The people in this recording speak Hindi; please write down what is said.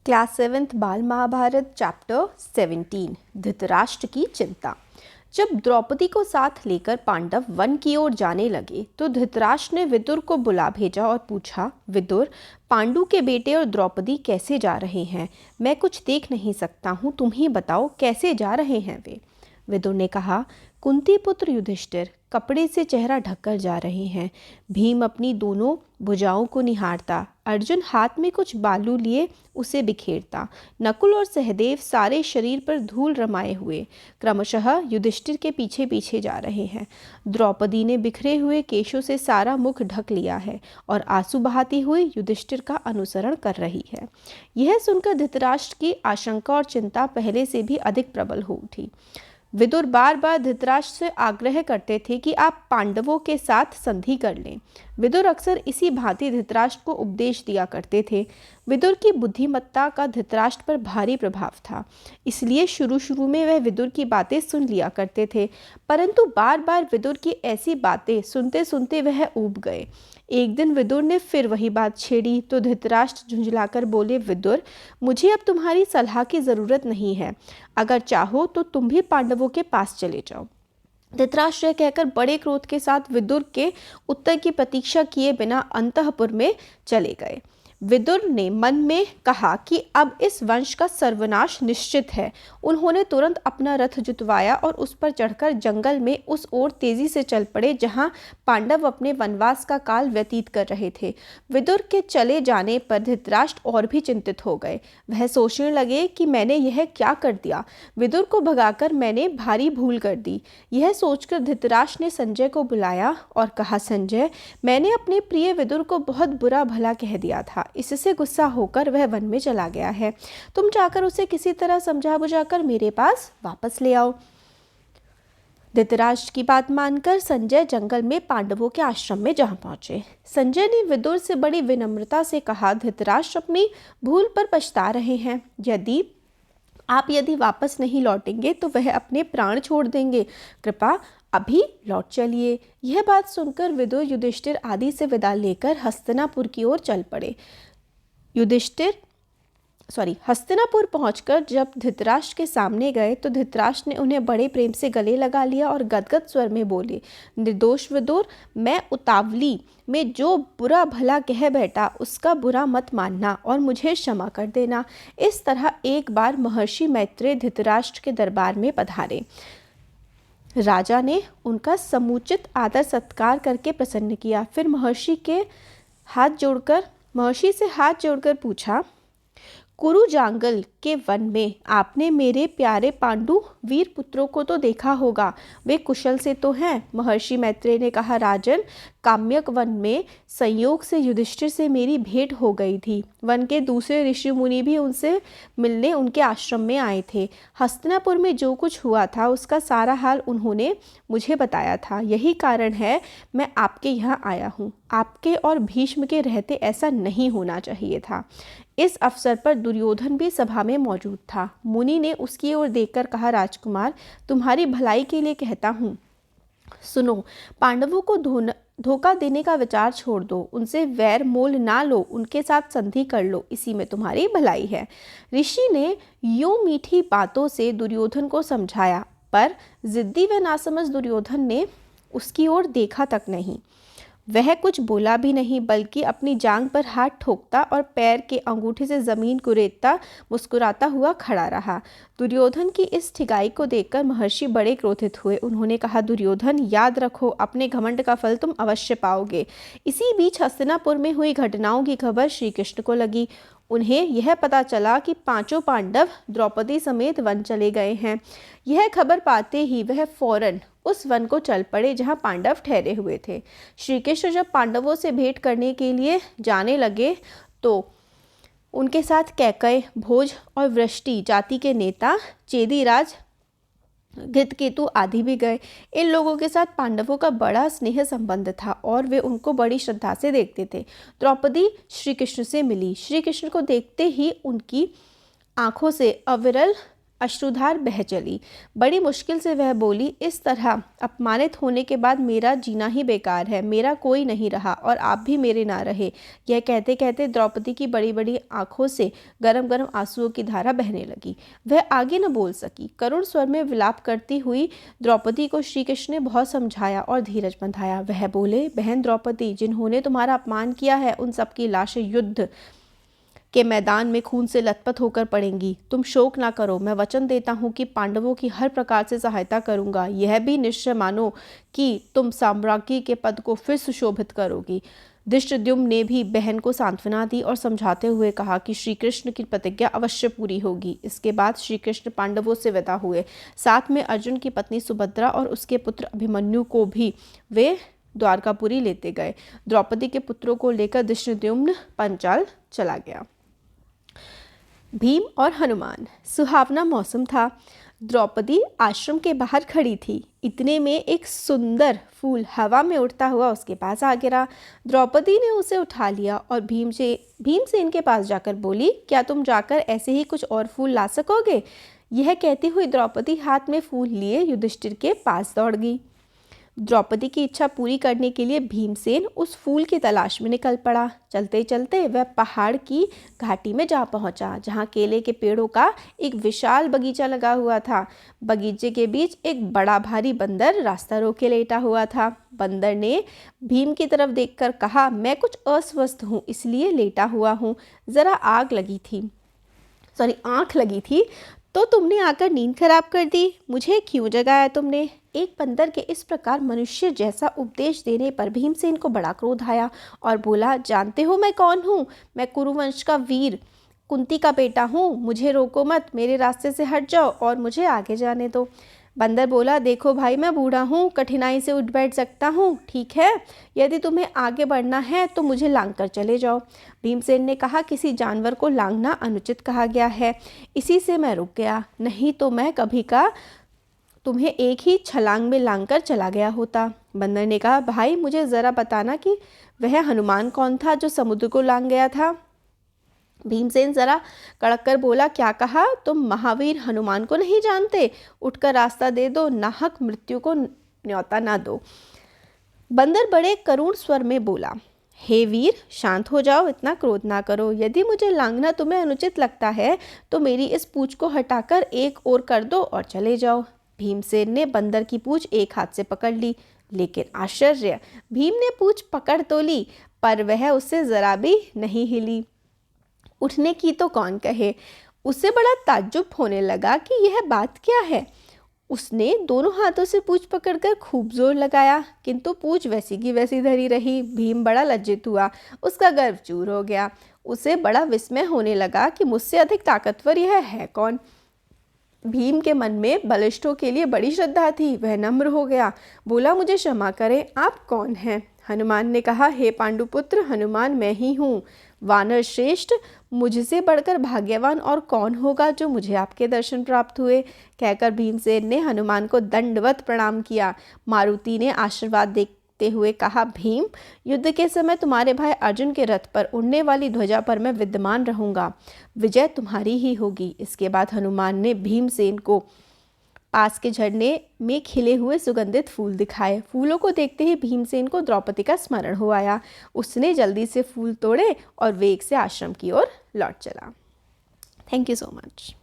क्लास 7th बाल महाभारत चैप्टर 17 धृतराष्ट्र की चिंता। जब द्रौपदी को साथ लेकर पांडव वन की ओर जाने लगे तो धृतराष्ट्र ने विदुर को बुला भेजा और पूछा, विदुर, पांडु के बेटे और द्रौपदी कैसे जा रहे हैं? मैं कुछ देख नहीं सकता हूँ, तुम ही बताओ कैसे जा रहे हैं वे? विदुर ने कहा, कुंती पुत्र युधिष्ठिर कपड़े से चेहरा ढककर जा रहे हैं। भीम अपनी दोनों भुजाओं को निहारता, अर्जुन हाथ में कुछ बालू लिए उसे बिखेरता, नकुल और सहदेव सारे शरीर पर धूल रमाए हुए क्रमशः युधिष्ठिर के पीछे पीछे जा रहे हैं। द्रौपदी ने बिखरे हुए केशों से सारा मुख ढक लिया है और आंसू बहाती हुई युधिष्ठिर का अनुसरण कर रही है। यह सुनकर धृतराष्ट्र की आशंका और चिंता पहले से भी अधिक प्रबल हो उठी। विदुर बार बार धृतराष्ट्र से आग्रह करते थे कि आप पांडवों के साथ संधि कर लें। विदुर अक्सर इसी भांति धृतराष्ट्र को उपदेश दिया करते थे। विदुर की बुद्धिमत्ता का धृतराष्ट्र पर भारी प्रभाव था, इसलिए शुरू शुरू में वह विदुर की बातें सुन लिया करते थे, परंतु बार बार विदुर की ऐसी बातें सुनते सुनते वह ऊब गए। एक दिन विदुर ने फिर वही बात छेड़ी तो धृतराष्ट्र झुंझलाकर बोले, विदुर, मुझे अब तुम्हारी सलाह की ज़रूरत नहीं है। अगर चाहो तो तुम भी पांडवों के पास चले जाओ। धृतराष्ट्र कहकर बड़े क्रोध के साथ विदुर के उत्तर की प्रतीक्षा किए बिना अंतःपुर में चले गए। विदुर ने मन में कहा कि अब इस वंश का सर्वनाश निश्चित है। उन्होंने तुरंत अपना रथ जुतवाया और उस पर चढ़कर जंगल में उस ओर तेजी से चल पड़े जहां पांडव अपने वनवास का काल व्यतीत कर रहे थे। विदुर के चले जाने पर धृतराष्ट्र और भी चिंतित हो गए। वह सोचने लगे कि मैंने यह क्या कर दिया, विदुर को भगाकर मैंने भारी भूल कर दी। यह सोचकर धृतराष्ट्र ने संजय को बुलाया और कहा, संजय, मैंने अपने प्रिय विदुर को बहुत बुरा भला कह दिया था। इससे गुस्सा होकर वह वन में चला गया है। तुम जाकर उसे किसी तरह समझा बुझाकर मेरे पास वापस ले आओ। धृतराष्ट्र की बात मानकर संजय जंगल में पांडवों के आश्रम में जा पहुंचे। संजय ने विदुर से बड़ी विनम्रता से कहा, धृतराष्ट्र अपनी भूल पर पछता रहे हैं। यदि वापस नहीं लौटेंगे तो वह अपने प्राण छोड़ देंगे। कृपा अभी लौट चलिए। यह बात सुनकर विदुर युधिष्ठिर आदि से विदा लेकर हस्तिनापुर की ओर चल पड़े। हस्तिनापुर पहुंचकर जब धृतराष्ट्र के सामने गए तो धृतराष्ट्र ने उन्हें बड़े प्रेम से गले लगा लिया और गदगद स्वर में बोले, निर्दोष विदुर, मैं उतावली में जो बुरा भला कह बैठा उसका बुरा मत मानना और मुझे क्षमा कर देना। इस तरह एक बार महर्षि मैत्रेय धृतराष्ट्र के दरबार में पधारे। राजा ने उनका समुचित आदर सत्कार करके प्रसन्न किया। फिर महर्षि से हाथ जोड़कर पूछा, कुरु जांगल के वन में आपने मेरे प्यारे पांडु वीर पुत्रों को तो देखा होगा, वे कुशल से तो हैं? महर्षि मैत्रेय ने कहा, राजन, काम्यक वन में संयोग से युधिष्ठिर से मेरी भेंट हो गई थी। वन के दूसरे ऋषि मुनि भी उनसे मिलने उनके आश्रम में आए थे। हस्तिनापुर में जो कुछ हुआ था उसका सारा हाल उन्होंने मुझे बताया था। यही कारण है मैं आपके यहाँ आया हूँ। आपके और भीष्म के रहते ऐसा नहीं होना चाहिए था। इस अवसर पर दुर्योधन भी सभा में मौजूद था। मुनि ने उसकी ओर देखकर कहा, राजकुमार, तुम्हारी भलाई के लिए कहता हूँ, सुनो, पांडवों को धोखा देने का विचार छोड़ दो, उनसे वैर मोल ना लो, उनके साथ संधि कर लो, इसी में तुम्हारी भलाई है। ऋषि ने यूं मीठी बातों से दुर्योधन को समझाया, पर जिद्दी व नासमझ दुर्योधन ने उसकी ओर देखा तक नहीं। वह कुछ बोला भी नहीं, बल्कि अपनी जांघ पर हाथ ठोकता और पैर के अंगूठे से जमीन कुरेदता मुस्कुराता हुआ खड़ा रहा। दुर्योधन की इस ठिगाई को देखकर महर्षि बड़े क्रोधित हुए। उन्होंने कहा, दुर्योधन, याद रखो, अपने घमंड का फल तुम अवश्य पाओगे। इसी बीच हस्तिनापुर में हुई घटनाओं की खबर श्री कृष्ण को लगी। उन्हें यह पता चला कि पांचों पांडव द्रौपदी समेत वन चले गए हैं। यह खबर पाते ही वह फौरन उस वन को चल पड़े जहां पांडव ठहरे हुए थे। श्री कृष्ण जब पांडवों से भेंट करने के लिए जाने लगे तो उनके साथ कैकय, भोज और वृष्टि जाति के नेता चेदीराज, घृतकेतु आदि भी गए। इन लोगों के साथ पांडवों का बड़ा स्नेह संबंध था और वे उनको बड़ी श्रद्धा से देखते थे। द्रौपदी श्री कृष्ण से मिली। श्री कृष्ण को देखते ही उनकी आंखों से अविरल अश्रुधार बह चली। बड़ी मुश्किल से वह बोली, इस तरह अपमानित होने के बाद मेरा जीना ही बेकार है, मेरा कोई नहीं रहा और आप भी मेरे ना रहे। यह कहते कहते द्रौपदी की बड़ी बड़ी आंखों से गरम गरम आंसुओं की धारा बहने लगी। वह आगे न बोल सकी। करुण स्वर में विलाप करती हुई द्रौपदी को श्री कृष्ण ने बहुत समझाया और धीरज बंधाया। वह बोले, बहन द्रौपदी, जिन्होंने तुम्हारा अपमान किया है उन सबकी लाशें युद्ध के मैदान में खून से लथपथ होकर पड़ेंगी। तुम शोक ना करो, मैं वचन देता हूँ कि पांडवों की हर प्रकार से सहायता करूँगा। यह भी निश्चय मानो कि तुम साम्राज्ञी के पद को फिर सुशोभित करोगी। धृष्टद्युम्न ने भी बहन को सांत्वना दी और समझाते हुए कहा कि श्री कृष्ण की प्रतिज्ञा अवश्य पूरी होगी। इसके बाद श्री कृष्ण पांडवों से विदा हुए। साथ में अर्जुन की पत्नी सुभद्रा और उसके पुत्र अभिमन्यु को भी वे द्वारकापुरी लेते गए। द्रौपदी के पुत्रों को लेकर धृष्टद्युम्न पंचाल चला गया। भीम और हनुमान। सुहावना मौसम था। द्रौपदी आश्रम के बाहर खड़ी थी। इतने में एक सुंदर फूल हवा में उड़ता हुआ उसके पास आ गिरा। द्रौपदी ने उसे उठा लिया और भीमसेन के पास जाकर बोली, क्या तुम जाकर ऐसे ही कुछ और फूल ला सकोगे? यह कहती हुई द्रौपदी हाथ में फूल लिए युधिष्ठिर के पास दौड़ गई। द्रौपदी की इच्छा पूरी करने के लिए भीमसेन उस फूल की तलाश में निकल पड़ा। चलते चलते वह पहाड़ की घाटी में जा पहुंचा, जहां केले के पेड़ों का एक विशाल बगीचा लगा हुआ था। बगीचे के बीच एक बड़ा भारी बंदर रास्ता रोके लेटा हुआ था। बंदर ने भीम की तरफ देखकर कहा, मैं कुछ अस्वस्थ हूँ, इसलिए लेटा हुआ हूँ। जरा आंख लगी थी तो तुमने आकर नींद खराब कर दी। मुझे क्यों जगाया तुमने? एक बंदर के इस प्रकार मनुष्य जैसा उपदेश देने पर भीमसेन को बड़ा क्रोध आया और बोला, जानते हो मैं कौन हूँ? मैं कुरुवंश का वीर कुंती का बेटा हूँ। मुझे रोको मत, मेरे रास्ते से हट जाओ और मुझे आगे जाने दो। बंदर बोला, देखो भाई, मैं बूढ़ा हूँ, कठिनाई से उठ बैठ सकता हूँ, ठीक है? यदि तुम्हें आगे बढ़ना है तो मुझे लांग कर चले जाओ। भीमसेन ने कहा, किसी जानवर को लांघना अनुचित कहा गया है, इसी से मैं रुक गया, नहीं तो मैं कभी का तुम्हें एक ही छलांग में लांग कर चला गया होता। बंदर ने कहा, भाई मुझे ज़रा बताना कि वह हनुमान कौन था जो समुद्र को लांग गया था? भीमसेन जरा कड़क कर बोला, क्या कहा? तुम महावीर हनुमान को नहीं जानते? उठकर रास्ता दे दो, नाहक मृत्यु को न्योता ना दो। बंदर बड़े करुण स्वर में बोला, हे वीर, शांत हो जाओ, इतना क्रोध ना करो। यदि मुझे लांघना तुम्हें अनुचित लगता है तो मेरी इस पूंछ को हटाकर एक ओर कर दो और चले जाओ। भीमसेन ने बंदर की पूंछ एक हाथ से पकड़ ली, लेकिन आश्चर्य, भीम ने पूंछ पकड़ तो ली पर वह उससे जरा भी नहीं हिली। उठने की तो कौन कहे। उसे बड़ा ताज्जुब होने लगा कि यह बात क्या है। उसने दोनों हाथों से पूंछ पकड़कर खूब जोर लगाया, किंतु पूंछ वैसी की वैसी धरी रही। भीम बड़ा लज्जित हुआ, उसका गर्व चूर हो गया। उसे बड़ा विस्मय होने लगा कि मुझसे अधिक ताकतवर यह है कौन। भीम के मन में बलिष्ठों के लिए बड़ी श्रद्धा थी। वह नम्र हो गया, बोला, मुझे क्षमा करें, आप कौन हैं? हनुमान ने कहा, हे पांडुपुत्र, हनुमान मैं ही हूँ, वानर श्रेष्ठ। मुझसे बढ़कर भाग्यवान और कौन होगा जो मुझे आपके दर्शन प्राप्त हुए। कहकर भीमसेन ने हनुमान को दंडवत प्रणाम किया। मारुति ने आशीर्वाद देते हुए कहा, भीम, युद्ध के समय तुम्हारे भाई अर्जुन के रथ पर उड़ने वाली ध्वजा पर मैं विद्यमान रहूंगा, विजय तुम्हारी ही होगी। इसके बाद हनुमान ने भीमसेन को पास के झरने में खिले हुए सुगंधित फूल दिखाए। फूलों को देखते ही भीमसेन को द्रौपदी का स्मरण हो आया। उसने जल्दी से फूल तोड़े और वेग से आश्रम की ओर लौट चला। Thank you so much.